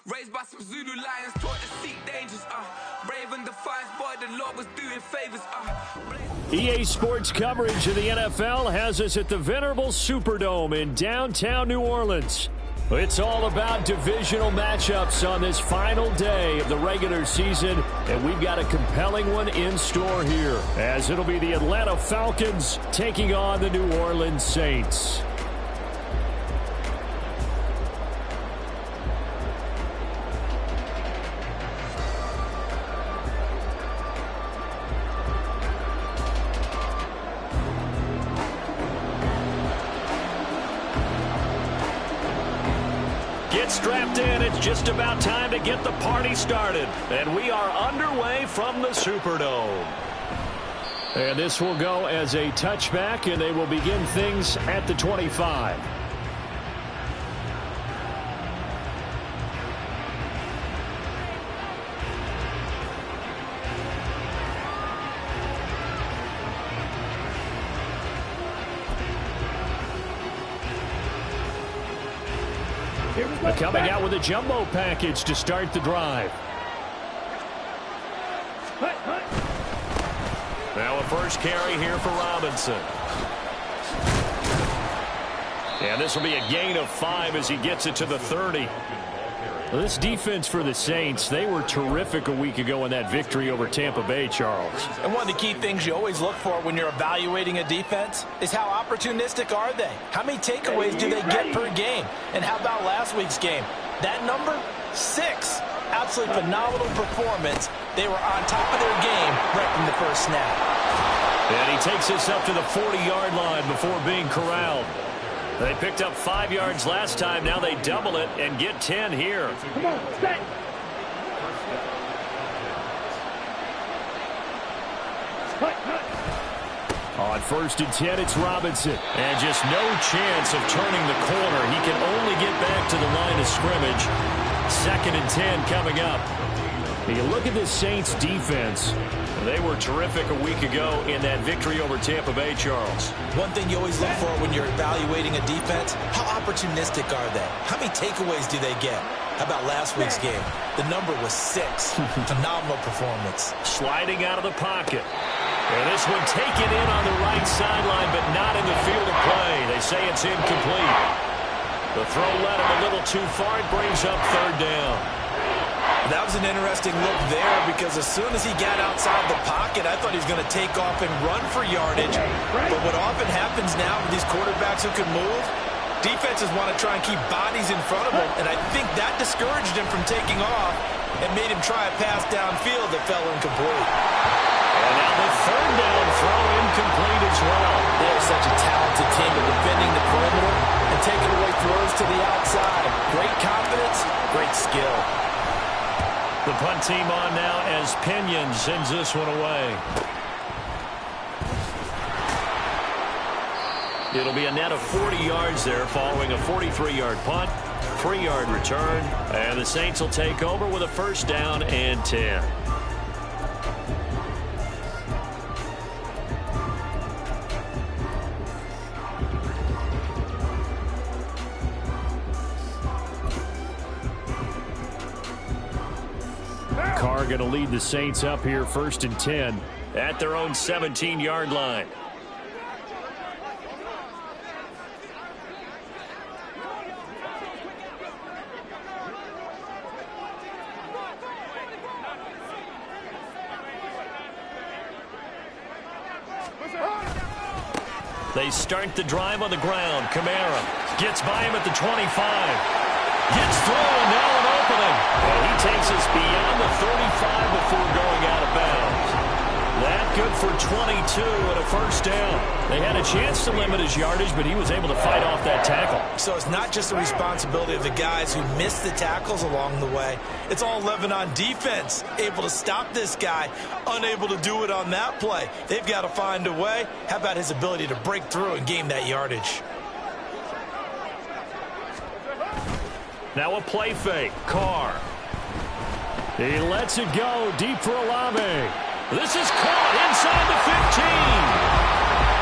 Raised by some Zulu lions, taught to seek dangers. Brave and defiant, boy, the Lord was doing favors. EA Sports coverage of the NFL has us at the venerable Superdome in downtown New Orleans. It's all about divisional matchups on this final day of the regular season, and we've got a compelling one in store here, as it'll be the Atlanta Falcons taking on the New Orleans Saints. Get strapped in. It's just about time to get the party started. And we are underway from the Superdome. And this will go as a touchback, and they will begin things at the 25. Coming out with a jumbo package to start the drive. Now a first carry here for Robinson. And this will be a gain of 5 as he gets it to the 30. Well, this defense for the Saints, they were terrific a week ago in that victory over Tampa Bay, Charles. And one of the key things you always look for when you're evaluating a defense is how opportunistic are they? How many takeaways do they get per game? And how about last week's game? That number, 6. Absolutely phenomenal performance. They were on top of their game right from the first snap. And he takes us up to the 40-yard line before being corralled. They picked up 5 yards last time. Now they double it and get 10 here. Come on, stay. On 1st and 10, it's Robinson. And just no chance of turning the corner. He can only get back to the line of scrimmage. 2nd and 10 coming up. You look at this Saints defense. They were terrific a week ago in that victory over Tampa Bay, Charles. One thing you always look for when you're evaluating a defense, how opportunistic are they? How many takeaways do they get? How about last week's game? The number was 6. Phenomenal performance. Sliding out of the pocket. And this one taken in on the right sideline, but not in the field of play. They say it's incomplete. The throw led him a little too far. It brings up 3rd down. That was an interesting look there because as soon as he got outside the pocket, I thought he was going to take off and run for yardage. But what often happens now with these quarterbacks who can move, defenses want to try and keep bodies in front of him, and I think that discouraged him from taking off and made him try a pass downfield that fell incomplete. And now the 3rd down throw incomplete as well. They're such a talented team at defending the perimeter and taking away throws to the outside. Great confidence, great skill. The punt team on now as Pinion sends this one away. It'll be a net of 40 yards there following a 43-yard punt, 3-yard return, and the Saints will take over with a 1st down and 10. Carr going to lead the Saints up here 1st and 10 at their own 17-yard line. They start the drive on the ground. Kamara gets by him at the 25. Gets through, and now an opening. And he takes us beyond the 35 before going out of bounds. That good for 22 and a 1st down. They had a chance to limit his yardage, but he was able to fight off that tackle. So it's not just the responsibility of the guys who missed the tackles along the way. It's all 11 on defense, able to stop this guy, unable to do it on that play. They've got to find a way. How about his ability to break through and gain that yardage? Now a play fake. Carr. He lets it go deep for Olave. This is caught inside the 15.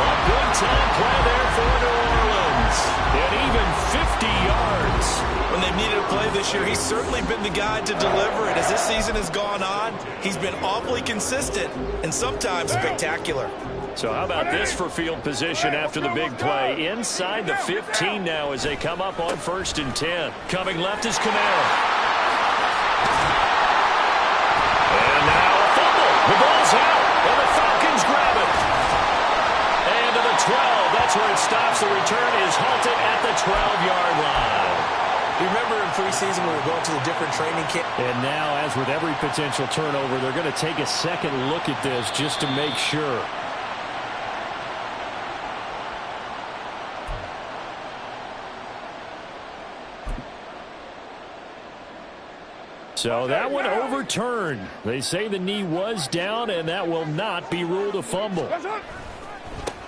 A good time play there for New Orleans. And even 50 yards. When they've needed a play this year, he's certainly been the guy to deliver it. As this season has gone on, he's been awfully consistent and sometimes spectacular. So how about this for field position after the big play? Inside the 15 now as they come up on 1st and 10. Coming left is Kamara. And now a fumble. The ball's out, and the Falcons grab it. And to the 12. That's where it stops. The return is halted at the 12-yard line. You remember in preseason when we were going to the different training camp? And now, as with every potential turnover, they're going to take a second look at this just to make sure. So that one overturned. They say the knee was down, and that will not be ruled a fumble.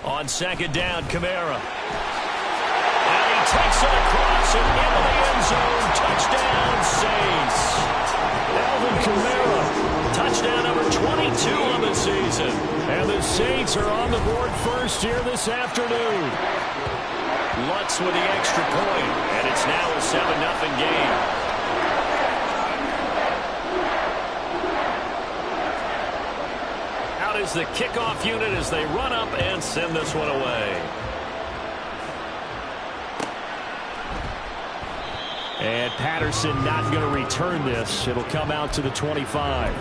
On 2nd down, Kamara. And he takes it across and into the end zone. Touchdown, Saints. Alvin Kamara, touchdown number 22 on the season. And the Saints are on the board first here this afternoon. Lutz with the extra point, and it's now a 7-0 game. Is the kickoff unit as they run up and send this one away. And Patterson not going to return this. It'll come out to the 25.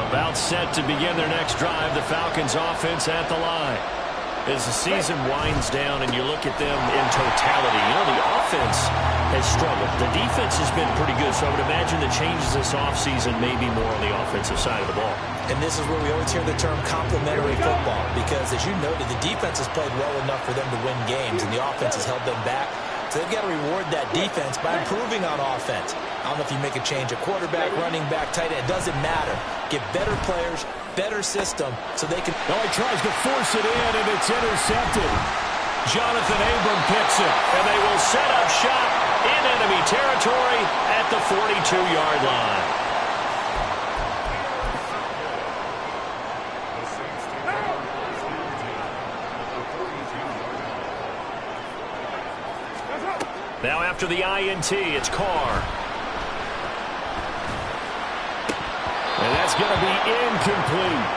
About set to begin their next drive. The Falcons offense at the line. As the season winds down and you look at them in totality, you know, the offense has struggled. The defense has been pretty good, so I would imagine the changes this offseason may be more on the offensive side of the ball. And this is where we always hear the term complementary football, because as you noted, the defense has played well enough for them to win games, and the offense has held them back. So they've got to reward that defense by improving on offense. I don't know if you make a change at quarterback, running back, tight end. It doesn't matter. Get better players, better system, so they can... Oh, he tries to force it in, and it's intercepted. Jonathan Abram picks it, and they will set up shop in enemy territory at the 42-yard line. Now after the INT, it's Carr. And that's going to be incomplete.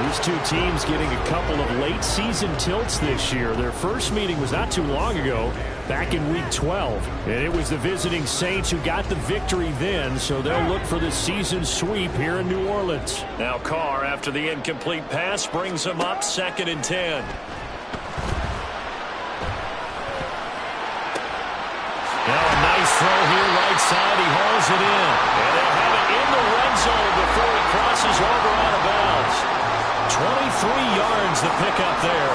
These two teams getting a couple of late season tilts this year. Their first meeting was not too long ago, back in week 12. And it was the visiting Saints who got the victory then, so they'll look for the season sweep here in New Orleans. Now Carr, after the incomplete pass, brings them up 2nd and 10. Now a nice throw here right side. He hauls it in. And they'll have it in the red zone before he crosses over out of bounds. 23 yards the pickup there.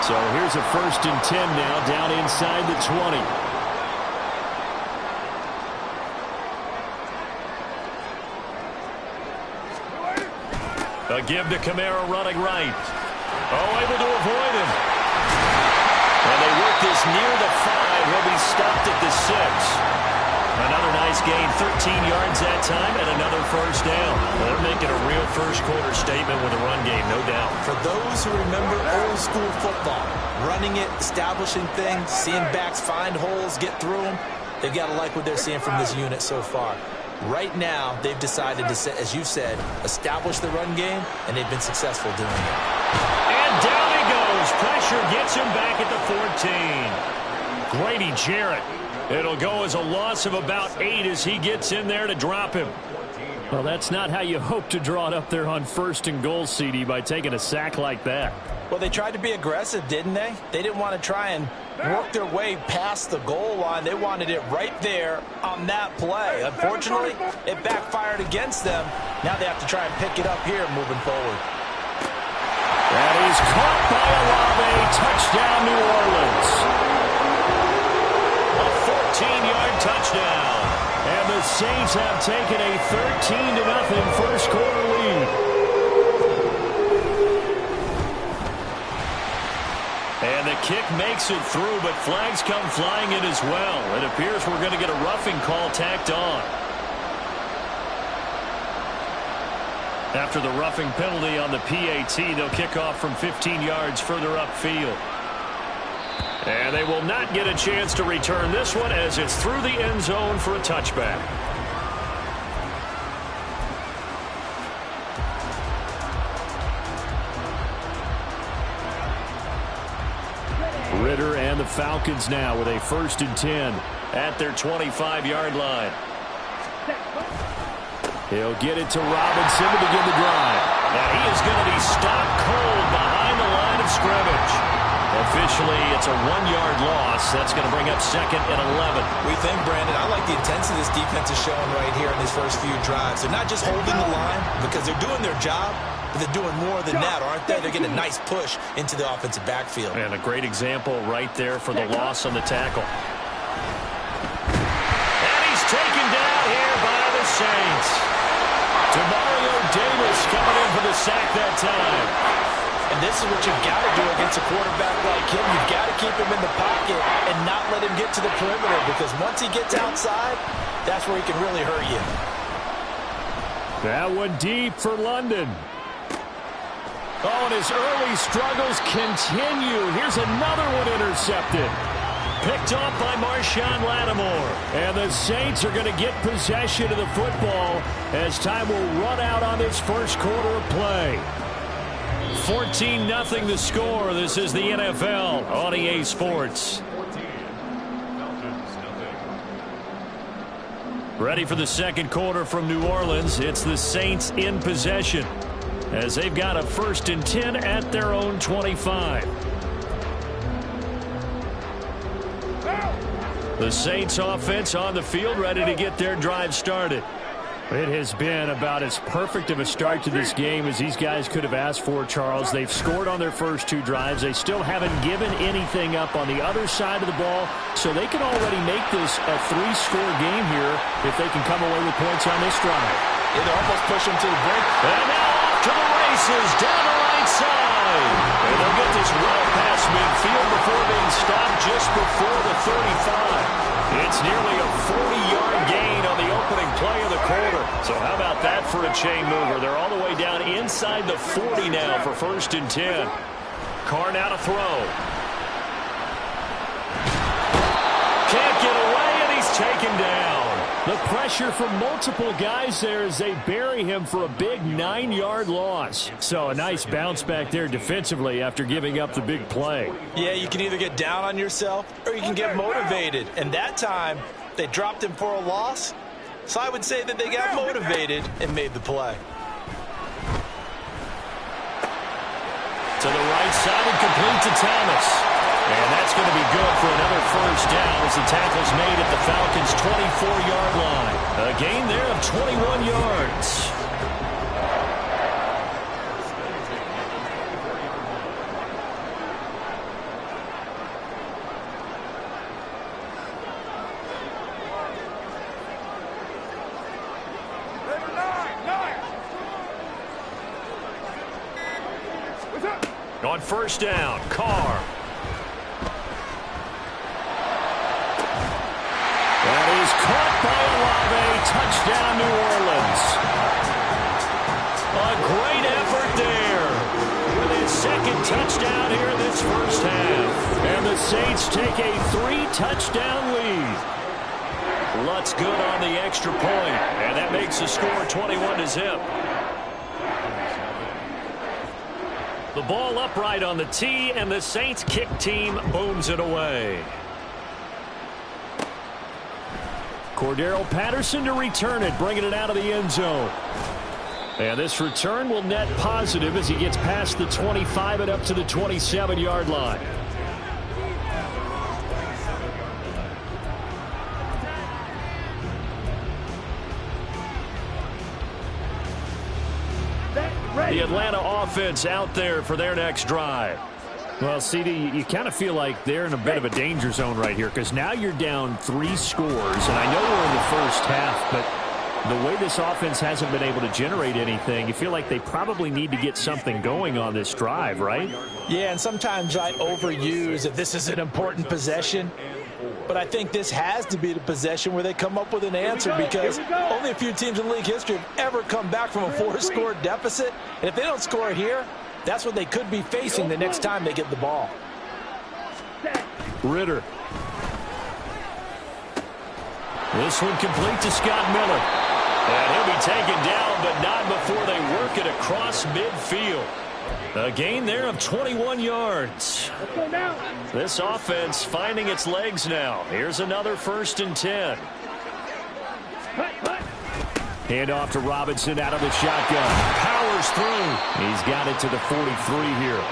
So here's a 1st and 10 now down inside the 20. A give to Kamara running right. Oh, able to avoid him. And they work this near the 5. He'll be stopped at the 6. Another nice gain, 13 yards that time, and another 1st down. They're making a real first-quarter statement with a run game, no doubt. For those who remember old-school football, running it, establishing things, seeing backs find holes, get through them, they've got to like what they're seeing from this unit so far. Right now, they've decided to, as you said, establish the run game, and they've been successful doing it. And down he goes. Pressure gets him back at the 14. Grady Jarrett. It'll go as a loss of about 8 as he gets in there to drop him. Well, that's not how you hope to draw it up there on 1st and goal, CD, by taking a sack like that. Well, they tried to be aggressive, didn't they? They didn't want to try and work their way past the goal line. They wanted it right there on that play. Unfortunately, it backfired against them. Now they have to try and pick it up here moving forward. That is caught by Olave. Touchdown, New Orleans. A 14-yard touchdown. And the the Saints have taken a 13-0 first quarter lead. And the kick makes it through, but flags come flying in as well. It appears we're going to get a roughing call tacked on. After the roughing penalty on the PAT, they'll kick off from 15 yards further upfield. And they will not get a chance to return this one as it's through the end zone for a touchback. Ritter and the Falcons now with a 1st and 10 at their 25-yard line. He'll get it to Robinson to begin the drive. Now he is going to be stopped cold behind the line of scrimmage. Officially, it's a 1-yard loss. That's going to bring up 2nd and 11. We think, Brandon, I like the intensity this defense is showing right here in these first few drives. They're not just holding the line because they're doing their job, but they're doing more than that, aren't they? They're getting a nice push into the offensive backfield. And a great example right there for the loss on the tackle. And he's taken down here by the Saints. Demario Davis coming in for the sack that time. And this is what you've got to do against a quarterback like him. You've got to keep him in the pocket and not let him get to the perimeter, because once he gets outside, that's where he can really hurt you. That one deep for London. Oh, and his early struggles continue. Here's another one intercepted. Picked off by Marshawn Lattimore. And the Saints are going to get possession of the football as time will run out on this first quarter of play. 14-0 the score. This is the NFL on EA Sports. Ready for the second quarter from New Orleans. It's the Saints in possession as they've got a 1st and 10 at their own 25. The Saints offense on the field ready to get their drive started. It has been about as perfect of a start to this game as these guys could have asked for, Charles. They've scored on their first 2 drives. They still haven't given anything up on the other side of the ball, so they can already make this a 3-score game here if they can come away with points on this drive. Yeah, they're almost pushing to the brink. And now off to the races down the right side. And they'll get this well past midfield before being stopped just before the 35. It's nearly a 40-yard gain on the opening play of the quarter. So how about that for a chain mover? They're all the way down inside the 40 now for 1st and 10. Carr now to throw. Can't get away, and he's taken down. The pressure from multiple guys there as they bury him for a big 9-yard loss. So a nice bounce back there defensively after giving up the big play. Yeah, you can either get down on yourself or you can get motivated. And that time, they dropped him for a loss. So I would say that they got motivated and made the play. To the right side and complete to Thomas. And that's going to be good for another 1st down as the tackle's made at the Falcons' 24-yard line. A gain there of 21 yards. On 1st down, Carr. That is caught by Olave. Touchdown, New Orleans. A great effort there. With his 2nd touchdown here in this first half. And the Saints take a 3-touchdown lead. Lutz good on the extra point. And that makes the score 21-0. The ball upright on the tee, and the Saints kick team booms it away. Cordero Patterson to return it, bringing it out of the end zone. And this return will net positive as he gets past the 25 and up to the 27-yard line. The Atlanta offense out there for their next drive. Well, CD, you kind of feel like they're in a bit of a danger zone right here because now you're down 3 scores, and I know we're in the first half, but the way this offense hasn't been able to generate anything, you feel like they probably need to get something going on this drive, right? Yeah, and sometimes I overuse that this is an important possession, but I think this has to be the possession where they come up with an answer because only a few teams in league history have ever come back from a 4-score deficit, and if they don't score here, that's what they could be facing the next time they get the ball. Ritter. This one complete to Scott Miller. And he'll be taken down, but not before they work it across midfield. A gain there of 21 yards. This offense finding its legs now. Here's another 1st and 10. Hand off to Robinson out of the shotgun. Powers through. He's got it to the 43 here.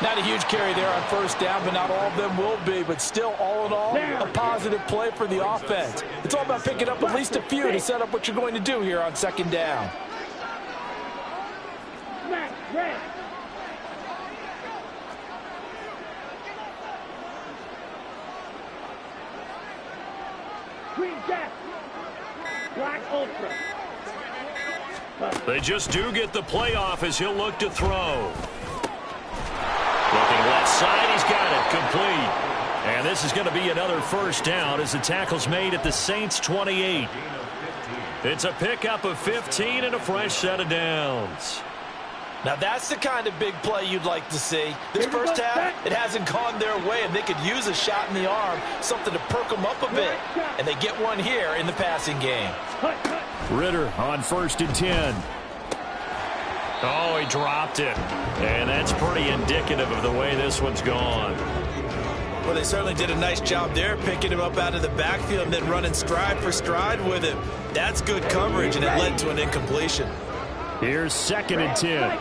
Not a huge carry there on 1st down, but not all of them will be. But still, all in all, a positive play for the offense. It's all about picking up at least a few to set up what you're going to do here on 2nd down. They just do get the playoff as he'll look to throw. Looking left side, he's got it complete. And this is going to be another 1st down as the tackle's made at the Saints 28. It's a pickup of 15 and a fresh set of downs. Now that's the kind of big play you'd like to see. This first half, it hasn't gone their way, and they could use a shot in the arm, something to perk them up a bit. And they get one here in the passing game. Ritter on 1st and 10. Oh, he dropped it. And that's pretty indicative of the way this one's gone. Well, they certainly did a nice job there, picking him up out of the backfield and then running stride for stride with him. That's good coverage, and it led to an incompletion. Here's 2nd and 10.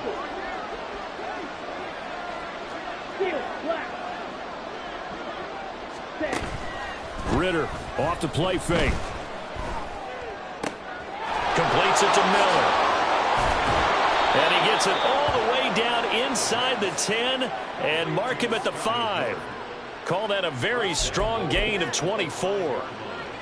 Ritter off the play fake. Completes it to Miller. And he gets it all the way down inside the 10 and mark him at the 5. Call that a very strong gain of 24.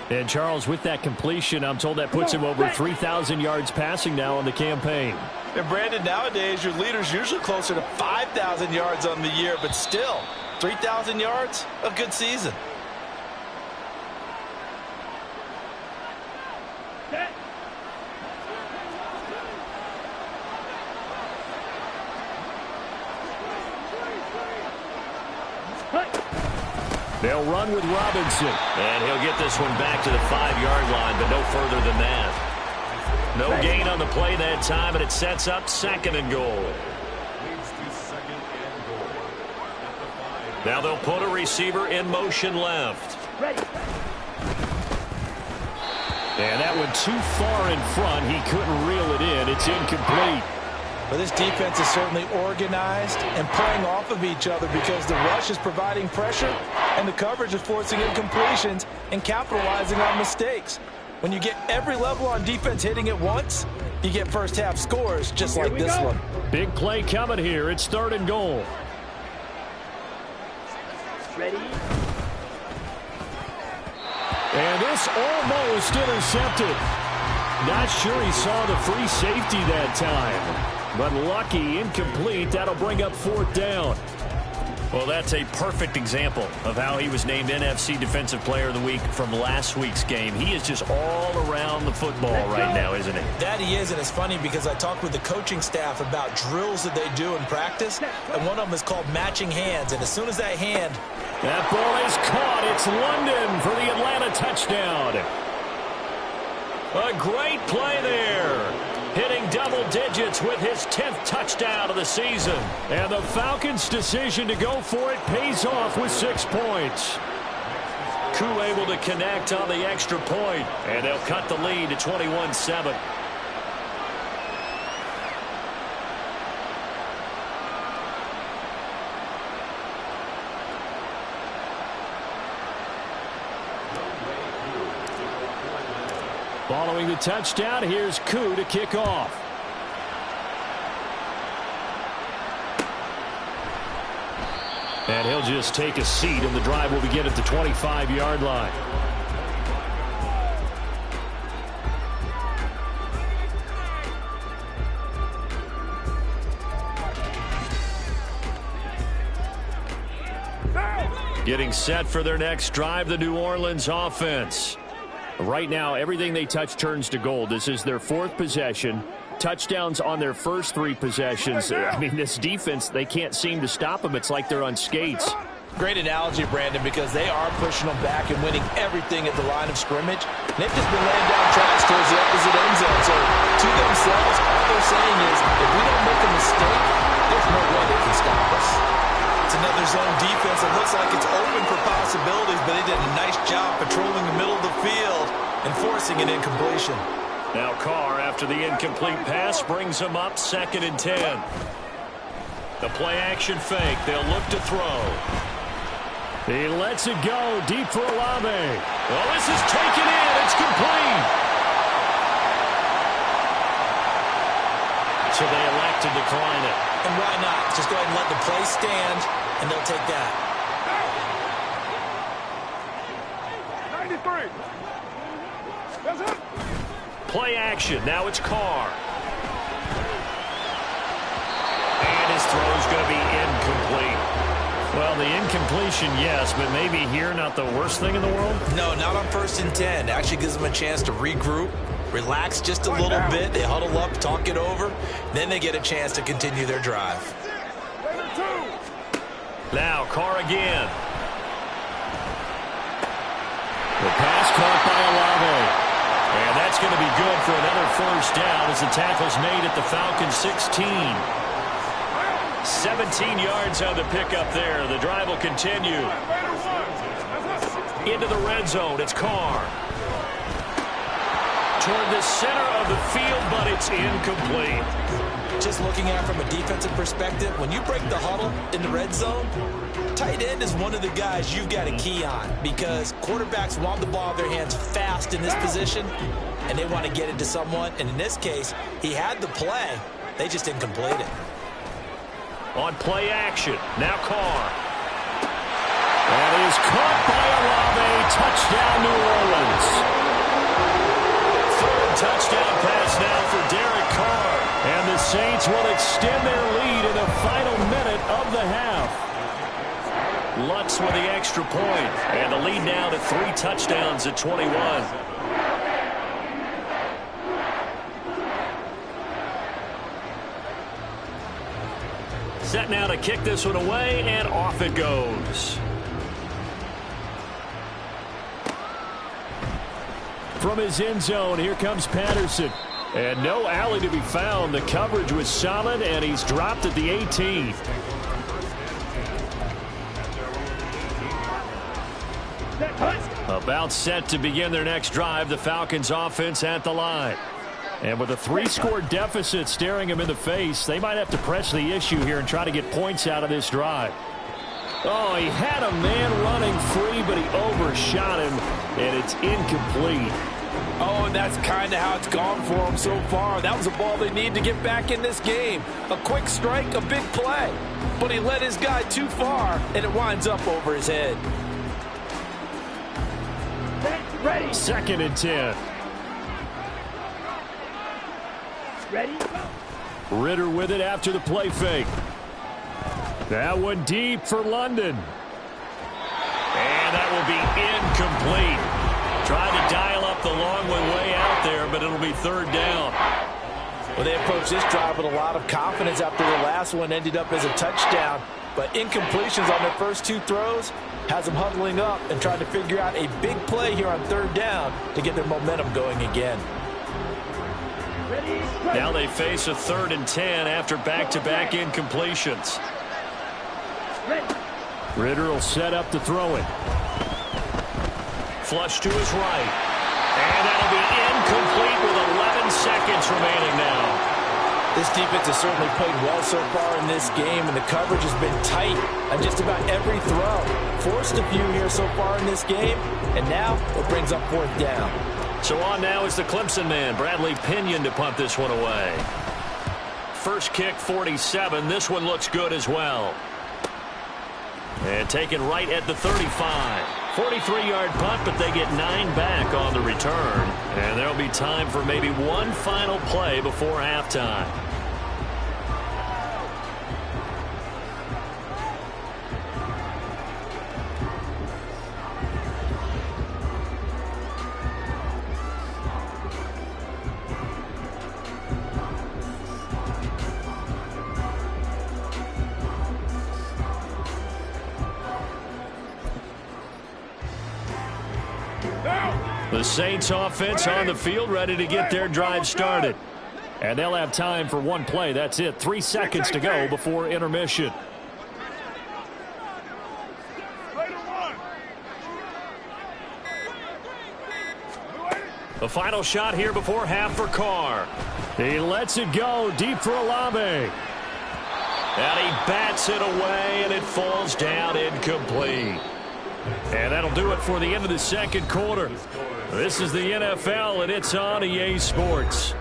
And, Charles, with that completion, I'm told that puts him over 3,000 yards passing now on the campaign. And, Brandon, nowadays your leader's usually closer to 5,000 yards on the year, but still, 3,000 yards, a good season. They'll run with Robinson. And he'll get this one back to the 5-yard line, but no further than that. No gain on the play that time, and it sets up 2nd and goal. Now they'll put a receiver in motion left. And that one too far in front. He couldn't reel it in. It's incomplete. But this defense is certainly organized and playing off of each other because the rush is providing pressure and the coverage is forcing incompletions and capitalizing on mistakes. When you get every level on defense hitting at once, you get first half scores just like this one. Big play coming here. It's 3rd and goal. Ready? And this almost intercepted. Not sure he saw the free safety that time. But lucky, incomplete. That'll bring up 4th down. Well, that's a perfect example of how he was named NFC Defensive Player of the Week from last week's game. He is just all around the football right now, isn't he? That he is, and it's funny because I talked with the coaching staff about drills that they do in practice, and one of them is called matching hands. And as soon as that hand... That ball is caught. It's London for the Atlanta touchdown. A great play there. Hitting double digits with his 10th touchdown of the season. And the Falcons' decision to go for it pays off with 6 points. Koo able to connect on the extra point, and they'll cut the lead to 21-7. Following the touchdown, here's Koo to kick off. And he'll just take a seat, and the drive will begin at the 25-yard line. Getting set for their next drive, the New Orleans offense. Right now, everything they touch turns to gold. This is their fourth possession. Touchdowns on their first three possessions. I mean, this defense, they can't seem to stop them. It's like they're on skates. Great analogy, Brandon, because they are pushing them back and winning everything at the line of scrimmage. They've just been laying down tracks towards the opposite end zone. So, to themselves, all they're saying is, if we don't make a mistake, there's no way they can stop us. It's another zone defense. It looks like it's open for possibilities, but they did a nice job patrolling the middle of the field and forcing an incompletion. Now Carr, after the incomplete pass, brings him up 2nd and 10. The play-action fake. They'll look to throw. He lets it go deep for Olave. Well, this is taken in. It's complete. So they elect to decline it. And why not? Just go ahead and let the play stand, and they'll take that. 93. That's it. Play action. Now it's Carr. And his throw's going to be incomplete. Well, the incompletion, yes, but maybe here not the worst thing in the world? No, not on 1st and 10. Actually gives them a chance to regroup, relax just a little bit. They huddle up, talk it over. Then they get a chance to continue their drive. Now Carr again. The pass caught by Olave. And that's going to be good for another first down as the tackle's made at the Falcons' 16. 17 yards on the pickup there. The drive will continue. Into the red zone. It's Carr. Toward the center of the field, but it's incomplete. Just looking at it from a defensive perspective, when you break the huddle in the red zone, tight end is one of the guys you've got a key on because quarterbacks want the ball in their hands fast in this position, and they want to get it to someone. And in this case, he had the play. They just didn't complete it. On play action, now Carr. That is caught by Olave. Touchdown, New Orleans. Third touchdown pass now for Derek Carr. And the Saints will extend their lead in the final minute of the half. Lutz with the extra point. And the lead now to 3 touchdowns at 21. Set now to kick this one away, and off it goes. From his end zone, here comes Patterson. And no alley to be found. The coverage was solid, and he's dropped at the 18. About set to begin their next drive, the Falcons offense at the line. And with a 3-score deficit staring him in the face, they might have to press the issue here and try to get points out of this drive. Oh, he had a man running free, but he overshot him, and it's incomplete. Oh, and that's kind of how it's gone for them so far. That was a ball they need to get back in this game. A quick strike, a big play. But he led his guy too far, and it winds up over his head. Ready. 2nd and 10. Ready? Ritter with it after the play fake. That one deep for London. And that will be incomplete. Tried to dial up the long one way out there, but it'll be 3rd down. Well, they approached this drive with a lot of confidence after the last one ended up as a touchdown. But incompletions on their first 2 throws has them huddling up and trying to figure out a big play here on 3rd down to get their momentum going again. Now they face a 3rd and 10 after back-to-back incompletions. Ritter will set up to throw it. Flush to his right. And that'll be incomplete with 11 seconds remaining now. This defense has certainly played well so far in this game, and the coverage has been tight on just about every throw. Forced a few here so far in this game, and now it brings up 4th down. So on now is the Clemson man, Bradley Pinion, to punt this one away. First kick, 47. This one looks good as well. And taken right at the 35. 43-yard punt, but they get 9 back on the return. And there'll be time for maybe one final play before halftime. The Saints offense on the field, ready to get their drive started. And they'll have time for one play. That's it. 3 seconds to go before intermission. The final shot here before half for Carr. He lets it go deep for Olave. And he bats it away, and it falls down incomplete. And that'll do it for the end of the second quarter. This is the NFL, and it's on EA Sports.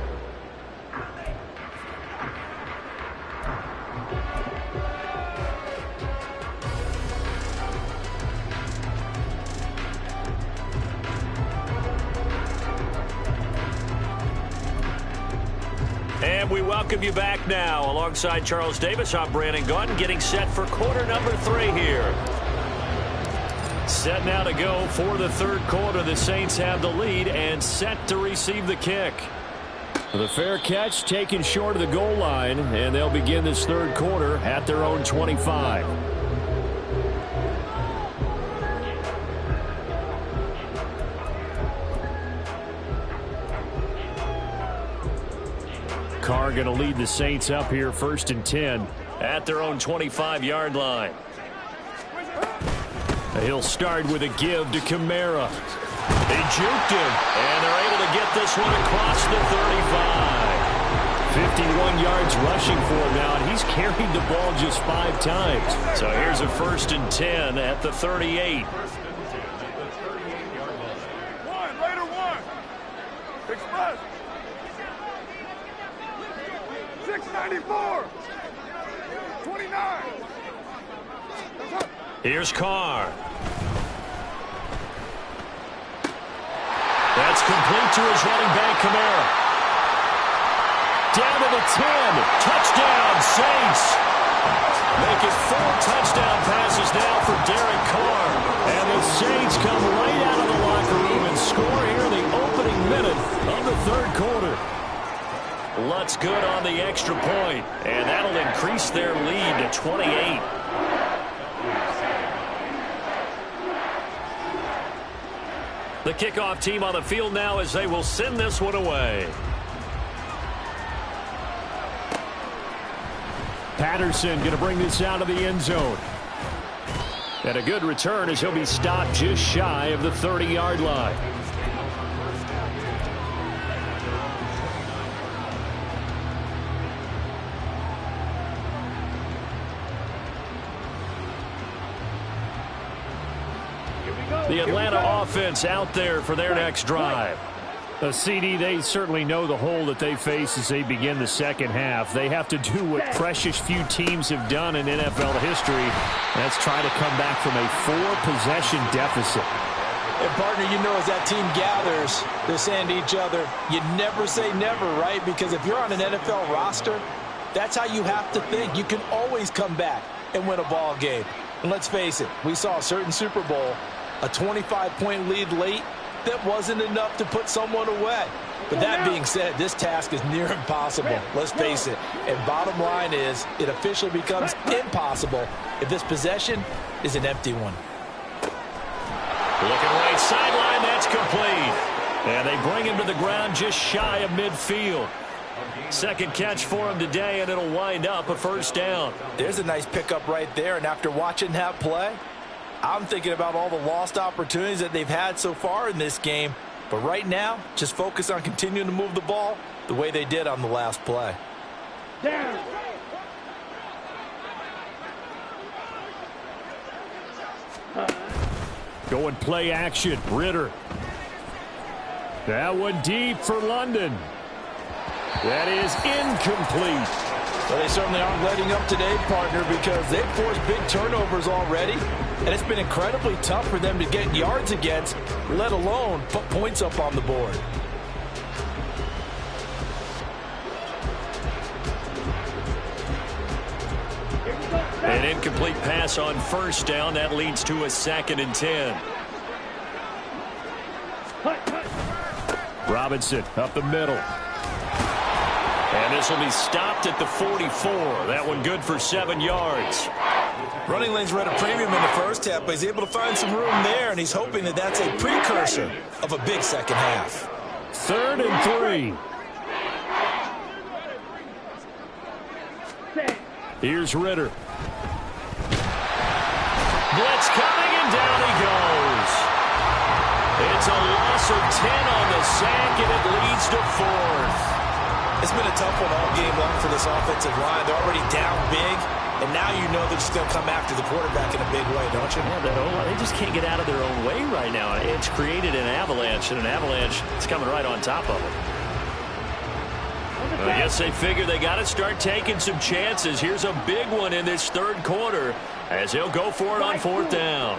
And we welcome you back now. Alongside Charles Davis, I'm Brandon Gaudin, getting set for quarter number 3 here. Set now to go for the third quarter. The Saints have the lead and set to receive the kick. The fair catch taken short of the goal line, and they'll begin this third quarter at their own 25. Carr going to lead the Saints up here, 1st and 10 at their own 25-yard line. He'll start with a give to Kamara. They juked him, and they're able to get this one across the 35. 51 yards rushing for him now, and he's carried the ball just 5 times. So here's a 1st and 10 at the 38. One. Express. 694. 29. Here's Carr. That's complete to his running back, Kamara. Down to the 10. Touchdown, Saints. Make it 4 touchdown passes now for Derek Carr. And the Saints come right out of the locker room and score here in the opening minute of the third quarter. Lutz good on the extra point, and that'll increase their lead to 28. The kickoff team on the field now as they will send this one away. Patterson going to bring this out of the end zone. And a good return as he'll be stopped just shy of the 30-yard line. The Atlanta offense out there for their next drive. CD, they certainly know the hole that they face as they begin the second half. They have to do what precious few teams have done in NFL history. That's try to come back from a 4-possession deficit. And, partner, you know, as that team gathers, they're saying to each other, you never say never, right? Because if you're on an NFL roster, that's how you have to think. You can always come back and win a ball game. And let's face it, we saw a certain Super Bowl, a 25-point lead late, that wasn't enough to put someone away. But that being said, this task is near impossible. Let's face it. And bottom line is, it officially becomes impossible if this possession is an empty one. Looking right sideline, that's complete. And they bring him to the ground just shy of midfield. Second catch for him today, and it'll wind up a first down. There's a nice pickup right there, and after watching that play, I'm thinking about all the lost opportunities that they've had so far in this game. But right now, just focus on continuing to move the ball the way they did on the last play. Down. Going play action. Ritter. That one deep for London. That is incomplete. Well, they certainly aren't letting up today, partner, because they've forced big turnovers already, and it's been incredibly tough for them to get yards against, let alone put points up on the board. An incomplete pass on first down. That leads to a 2nd and 10. Robinson up the middle. And this will be stopped at the 44. That one good for 7 yards. Running lanes were at a premium in the first half, but he's able to find some room there, and he's hoping that that's a precursor of a big second half. 3rd and 3. Here's Ritter. Blitz coming, and down he goes. It's a loss of 10 on the sack, and it leads to 4th. It's been a tough one all game long for this offensive line. They're already down big, and now you know they're just going to come after the quarterback in a big way, don't you? Yeah, they just can't get out of their own way right now. It's created an avalanche, and an avalanche is coming right on top of them. I guess they figure they got to start taking some chances. Here's a big one in this 3rd quarter as they'll go for it on 4th down.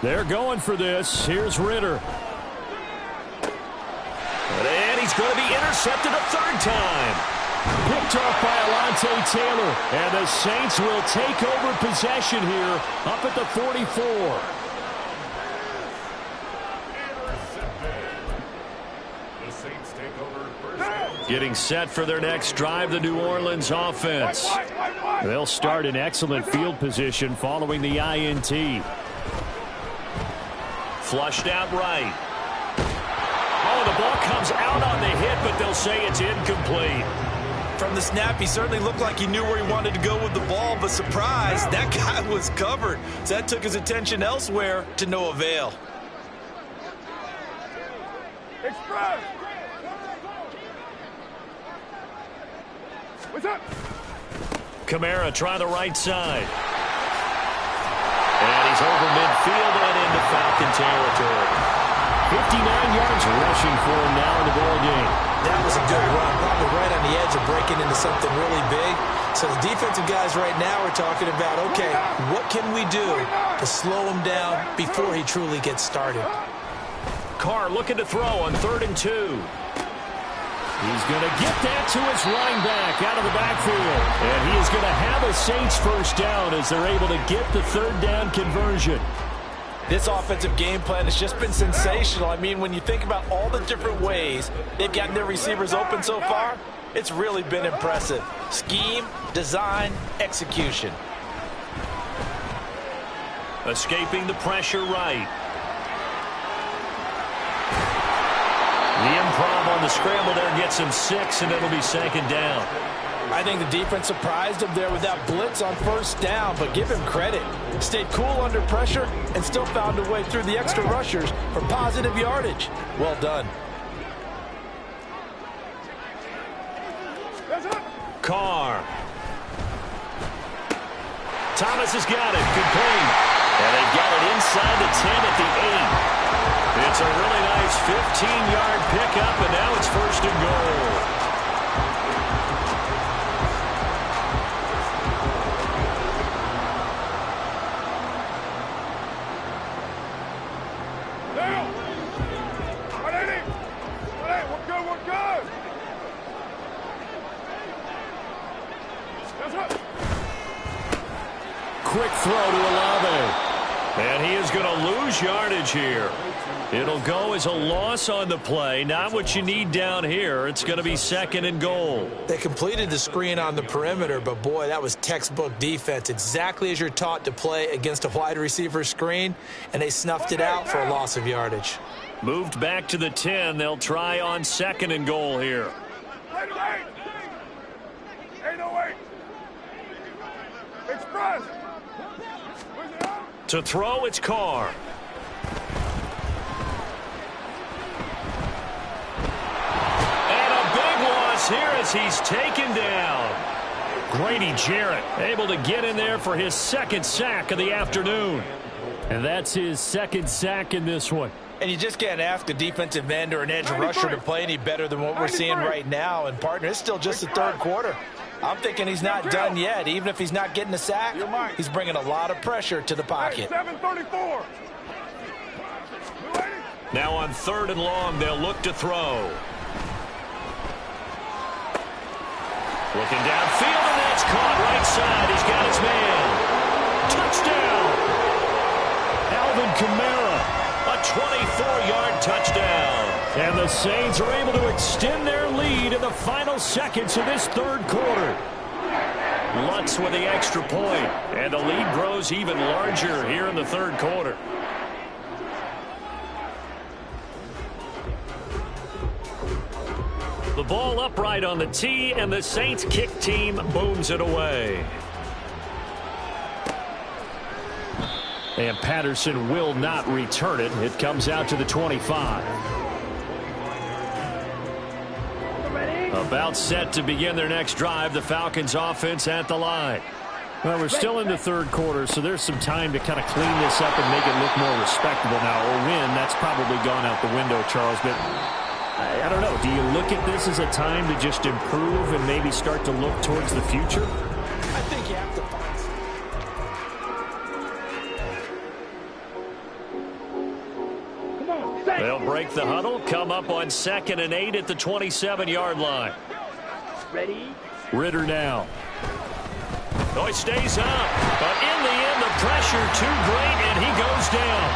They're going for this. Here's Ritter. And he's going to be intercepted a 3rd time. Picked off by Alontae Taylor. And the Saints will take over possession here up at the 44. Getting set for their next drive, the New Orleans offense. They'll start in excellent field position following the INT. Flushed out right. Oh, the ball comes out on the hit, but they'll say it's incomplete. From the snap, he certainly looked like he knew where he wanted to go with the ball, but surprise, that guy was covered. So that took his attention elsewhere to no avail. Express! What's up? Kamara try the right side. And he's over midfield and into Falcon territory. 59 yards rushing for him now in the ball game. That was a good run, probably right on the edge of breaking into something really big. So the defensive guys right now are talking about, okay, what can we do to slow him down before he truly gets started? Carr looking to throw on 3rd and 2. He's going to get that to his running back out of the backfield. And he is going to have a Saints first down as they're able to get the 3rd down conversion. This offensive game plan has just been sensational. I mean, when you think about all the different ways they've gotten their receivers open so far, it's really been impressive. Scheme, design, execution. Escaping the pressure right. The improv on the scramble there gets him 6, and it'll be 2nd down. I think the defense surprised him there with that blitz on 1st down, but give him credit. Stayed cool under pressure and still found a way through the extra rushers for positive yardage. Well done. Carr. Thomas has got it. Complete. And they've got it inside the 10 at the 8. It's a really nice 15-yard pickup, and now it's 1st and goal. Quick throw to Olave. And he is going to lose yardage here. It'll go as a loss on the play. Not what you need down here. It's going to be 2nd and goal. They completed the screen on the perimeter, but boy, that was textbook defense. Exactly as you're taught to play against a wide receiver screen, and they snuffed it out for a loss of yardage. Moved back to the 10. They'll try on 2nd and goal here. 808. Express. To throw, it's Carr. And a big loss here as he's taken down. Grady Jarrett able to get in there for his 2nd sack of the afternoon. And that's his 2nd sack in this one. And you just can't ask a defensive end or an edge rusher to play any better than what we're seeing right now. And, partner, it's still just the third quarter. I'm thinking he's not done yet. Even if he's not getting a sack, he's bringing a lot of pressure to the pocket. 7:34. Now on 3rd and long, they'll look to throw. Looking downfield, and that's caught right side. He's got his man. Touchdown! Alvin Kamara, a 24-yard touchdown. And the Saints are able to extend their lead in the final seconds of this third quarter. Lutz with the extra point, and the lead grows even larger here in the third quarter. The ball upright on the tee, and the Saints kick team booms it away. And Patterson will not return it. It comes out to the 25. About set to begin their next drive. The Falcons offense at the line. Well, we're still in the third quarter, so there's some time to kind of clean this up and make it look more respectable now. Or win, that's probably gone out the window, Charles. But I don't know. Do you look at this as a time to just improve and maybe start to look towards the future? I think you have to find They'll break the huddle, come up on 2nd and 8 at the 27-yard line. Ready? Ridder now. Oh, he stays up, but in the end, the pressure too great, and he goes down.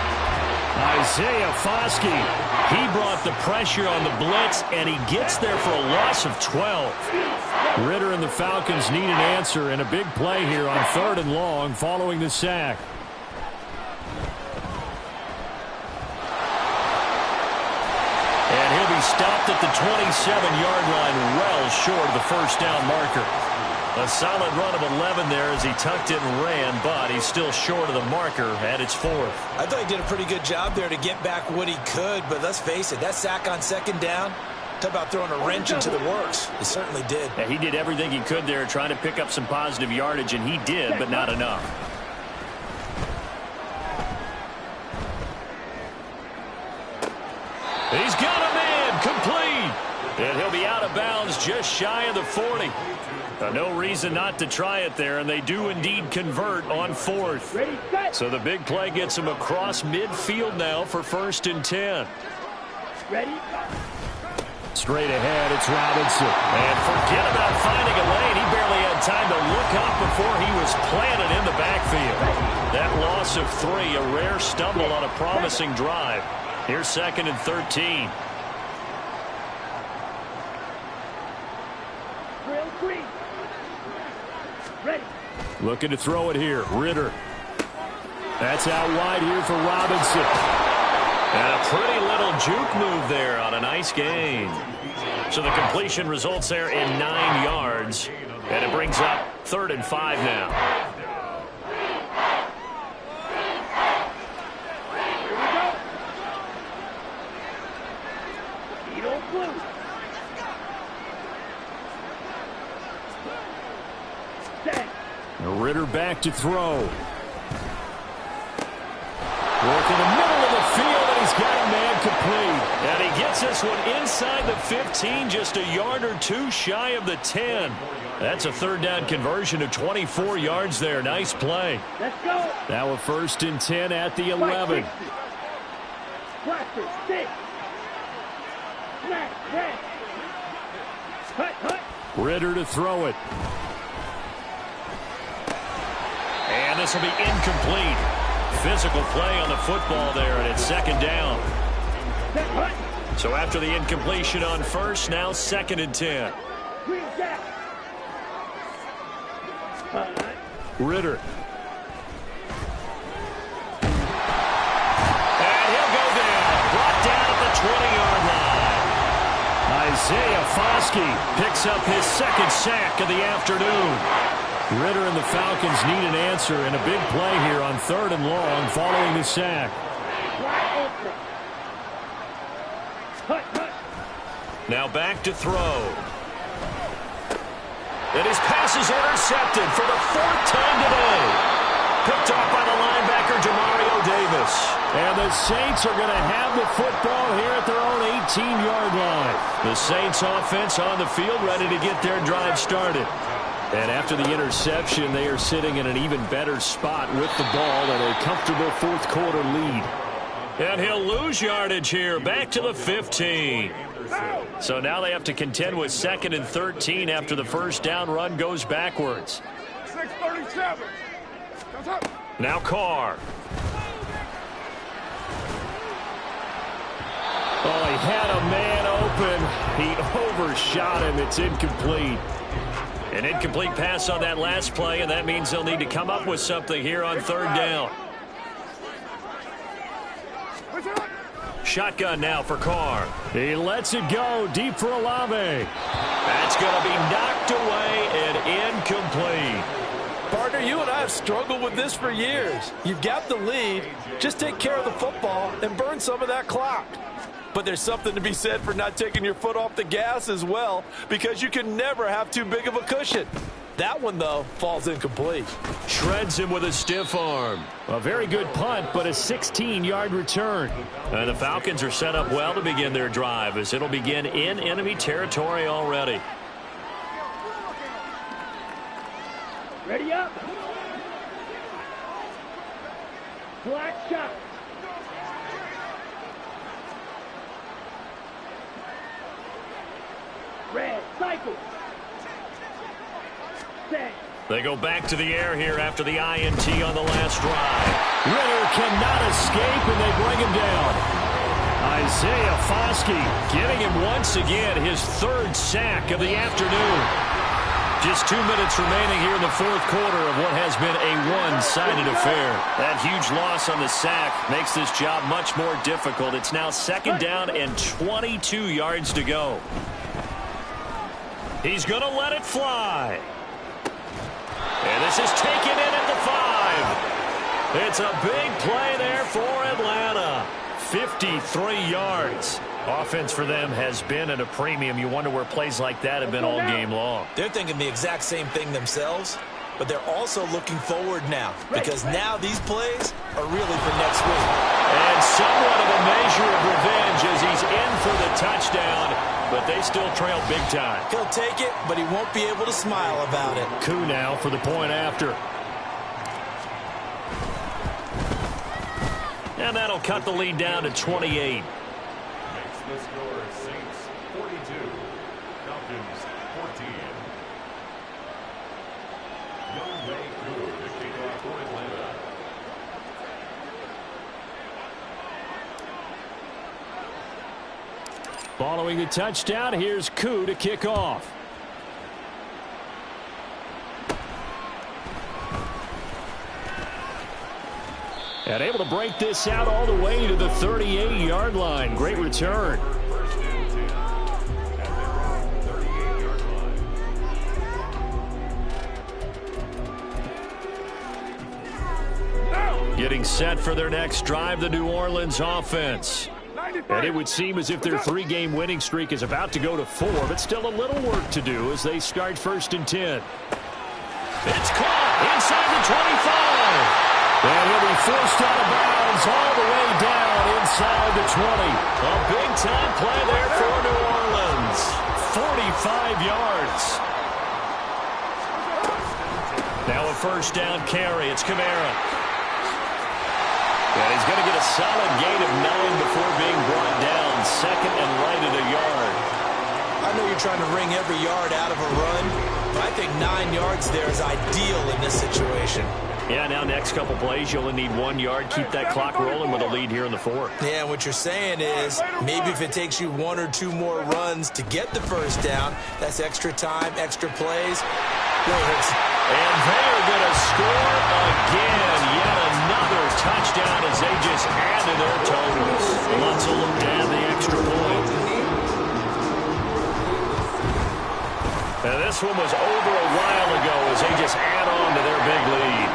Isaiah Foskey, he brought the pressure on the blitz, and he gets there for a loss of 12. Ridder and the Falcons need an answer, and a big play here on 3rd and long following the sack. And he'll be stopped at the 27-yard line, well short of the first down marker. A solid run of 11 there as he tucked it and ran, but he's still short of the marker at its 4th. I thought he did a pretty good job there to get back what he could, but let's face it, that sack on 2nd down, talk about throwing a wrench into the works. He certainly did. Yeah, he did everything he could there trying to pick up some positive yardage, and he did, but not enough. He's got a man complete. And he'll be out of bounds just shy of the 40. No reason not to try it there, and they do indeed convert on 4th. So the big play gets him across midfield now for 1st and 10. Ready? Straight ahead, it's Robinson. And forget about finding a lane. He barely had time to look up before he was planted in the backfield. That loss of 3, a rare stumble on a promising drive. Here's 2nd and 13. Drill 3. Ready. Looking to throw it here. Ridder. That's out wide here for Robinson. And a pretty little juke move there on a nice gain. So the completion results there in 9 yards. And it brings up 3rd and 5 now. Ridder back to throw. Work in the middle of the field, and he's got a man complete. And he gets this one inside the 15, just a yard or 2 shy of the 10. That's a 3rd down conversion of 24 yards there. Nice play. Let's go. Now a 1st and 10 at the 11. Practice, stick. Snap, snap. Hut. Ridder to throw it. And this will be incomplete. Physical play on the football there, and it's 2nd down. So after the incompletion on 1st, now 2nd and 10. Ridder. And he'll go down. Brought down at the 20-yard line. Isaiah Foskey picks up his 2nd sack of the afternoon. Ridder and the Falcons need an answer, and a big play here on 3rd and long following the sack. Now back to throw. And his pass is intercepted for the 4th time today. Picked off by the linebacker, Demario Davis. And the Saints are going to have the football here at their own 18-yard line. The Saints offense on the field ready to get their drive started. And after the interception, they are sitting in an even better spot with the ball and a comfortable fourth-quarter lead. And he'll lose yardage here, back to the 15. So now they have to contend with 2nd and 13 after the first down run goes backwards. 6:37. Now Carr. Oh, he had a man open. He overshot him. It's incomplete. An incomplete pass on that last play, and that means they'll need to come up with something here on 3rd down. Shotgun now for Carr. He lets it go deep for Olave. That's going to be knocked away and incomplete. Partner, you and I have struggled with this for years. You've got the lead. Just take care of the football and burn some of that clock. But there's something to be said for not taking your foot off the gas as well, because you can never have too big of a cushion. That one, though, falls incomplete. Shreds him with a stiff arm. A very good punt, but a 16-yard return. And the Falcons are set up well to begin their drive, as it'll begin in enemy territory already. Ready up. Black shot. Red cycle. Set. They go back to the air here after the INT on the last drive. Ritter cannot escape, and they bring him down. Isaiah Foskey giving him once again his 3rd sack of the afternoon. Just 2 minutes remaining here in the fourth quarter of what has been a one-sided affair. That huge loss on the sack makes this job much more difficult. It's now 2nd down and 22 yards to go. He's going to let it fly. And this is taken in at the 5. It's a big play there for Atlanta. 53 yards. Offense for them has been at a premium. You wonder where plays like that have been all game long. They're thinking the exact same thing themselves, but they're also looking forward now, because now these plays are really for next week. And somewhat of a measure of revenge as he's in for the touchdown, but they still trail big time. He'll take it, but he won't be able to smile about it. Coup now for the point after. And that'll cut the lead down to 28. The score is Saints 42, Falcons 14. Younghoe Koo to kick off for Atlanta. Following the touchdown, here's Koo to kick off. And able to break this out all the way to the 38-yard line. Great return. Getting set for their next drive, the New Orleans offense. And it would seem as if their 3-game winning streak is about to go to 4, but still a little work to do as they start 1st and 10. It's caught inside the 25. And he'll be forced out of bounds all the way down inside the 20. A big-time play there for New Orleans. 45 yards. Now a 1st down carry. It's Kamara. And he's going to get a solid gain of 9 before being brought down. 2nd and right at a yard. I know you're trying to wring every yard out of a run, but I think 9 yards there is ideal in this situation. Yeah, now next couple plays, you'll only need 1 yard. Keep that clock rolling with a lead here in the 4th. Yeah, what you're saying is maybe if it takes you 1 or 2 more runs to get the 1st down, that's extra time, extra plays. And they are going to score again. Yet another touchdown as they just add to their totals. Let's look at the extra point. And this one was over a while ago as they just add on to their big lead.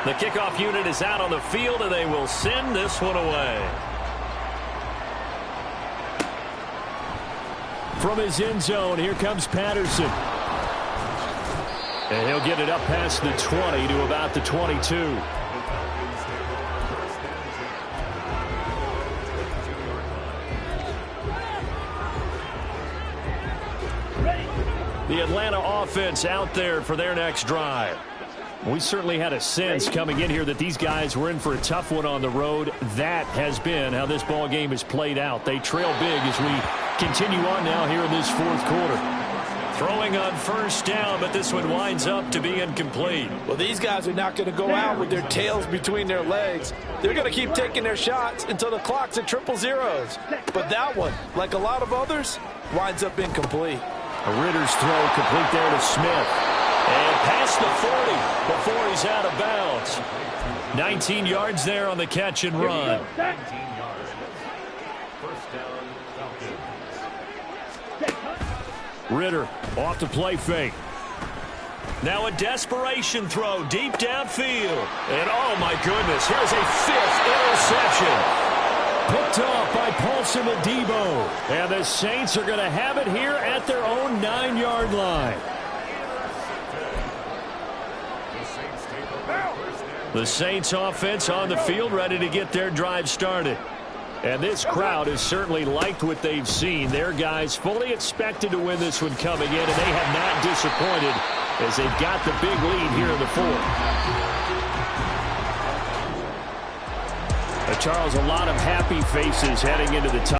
The kickoff unit is out on the field, and they will send this one away. From his end zone, here comes Patterson. And he'll get it up past the 20 to about the 22. The Atlanta offense out there for their next drive. We certainly had a sense coming in here that these guys were in for a tough one on the road. That has been how this ball game has played out. They trail big as we continue on now here in this fourth quarter. Throwing on first down, but this one winds up to be incomplete. Well, these guys are not going to go out with their tails between their legs. They're going to keep taking their shots until the clock's at 0-0. But that one, like a lot of others, winds up incomplete. Ritter's throw complete there to Smith. And past the 40 before he's out of bounds. 19 yards there on the catch and run. 19 yards. First down, Falcons. Ritter off the play fake. Now a desperation throw deep downfield. And oh my goodness, here's a 5th interception. Picked off by Paulson Adebo. And the Saints are going to have it here at their own 9-yard line. The Saints offense on the field ready to get their drive started. And this crowd has certainly liked what they've seen. Their guys fully expected to win this one coming in, and they have not disappointed as they've got the big lead here in the fourth. Charles, a lot of happy faces heading into the top.